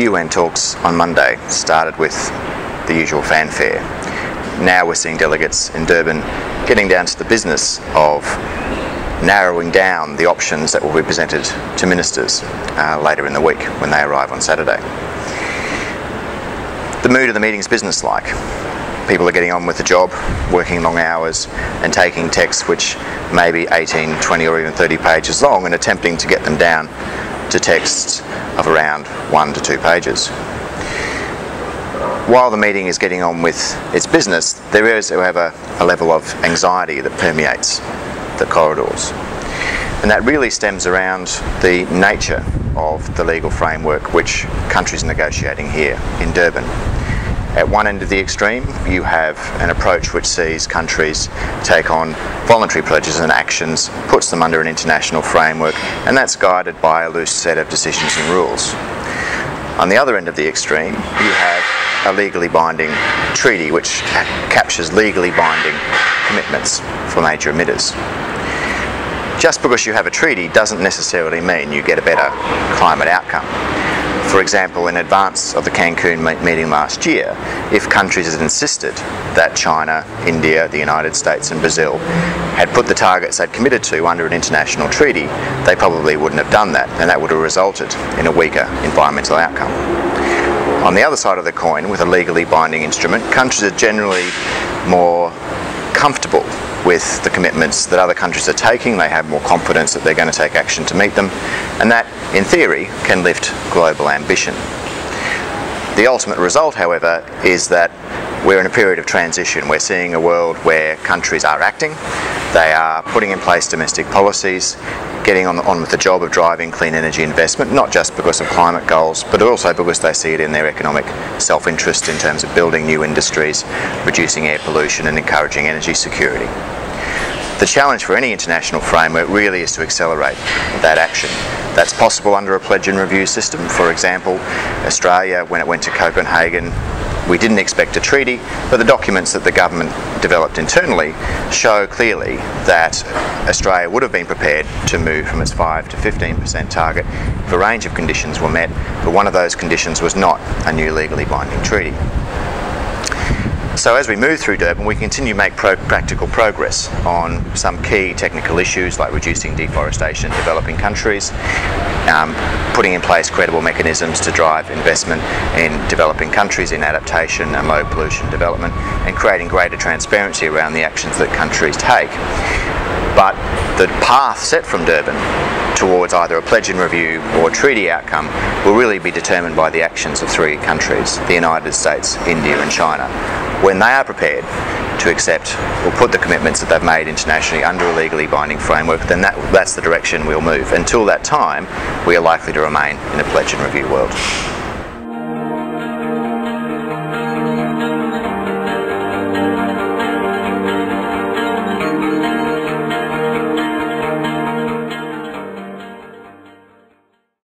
UN talks on Monday started with the usual fanfare. Now we're seeing delegates in Durban getting down to the business of narrowing down the options that will be presented to ministers later in the week when they arrive on Saturday. The mood of the meeting is business-like. People are getting on with the job, working long hours and taking texts which may be 18, 20 or even 30 pages long and attempting to get them down to texts of around 1 to 2 pages. While the meeting is getting on with its business, there is, however, a level of anxiety that permeates the corridors. And that really stems around the nature of the legal framework which countries are negotiating here in Durban. At one end of the extreme, you have an approach which sees countries take on voluntary pledges and actions, puts them under an international framework, and that's guided by a loose set of decisions and rules. On the other end of the extreme, you have a legally binding treaty which captures legally binding commitments for major emitters. Just because you have a treaty doesn't necessarily mean you get a better climate outcome. For example, in advance of the Cancun meeting last year, if countries had insisted that China, India, the United States and Brazil had put the targets they'd committed to under an international treaty, they probably wouldn't have done that, and that would have resulted in a weaker environmental outcome. On the other side of the coin, with a legally binding instrument, countries are generally more comfortable with the commitments that other countries are taking. They have more confidence that they're going to take action to meet them, and that, in theory, can lift global ambition. The ultimate result, however, is that we're in a period of transition. We're seeing a world where countries are acting, they are putting in place domestic policies, getting on with the job of driving clean energy investment, not just because of climate goals, but also because they see it in their economic self-interest in terms of building new industries, reducing air pollution and encouraging energy security. The challenge for any international framework really is to accelerate that action. That's possible under a pledge and review system. For example, Australia, when it went to Copenhagen, we didn't expect a treaty, but the documents that the government developed internally show clearly that Australia would have been prepared to move from its 5 to 15% target if a range of conditions were met, but one of those conditions was not a new legally binding treaty. So as we move through Durban, we continue to make practical progress on some key technical issues like reducing deforestation in developing countries, putting in place credible mechanisms to drive investment in developing countries in adaptation and low pollution development, and creating greater transparency around the actions that countries take. But the path set from Durban towards either a pledge and review or a treaty outcome will really be determined by the actions of 3 countries, the United States, India and China, when they are prepared to accept or put the commitments that they've made internationally under a legally binding framework. Then that's the direction we'll move. Until that time, we are likely to remain in a pledge and review world.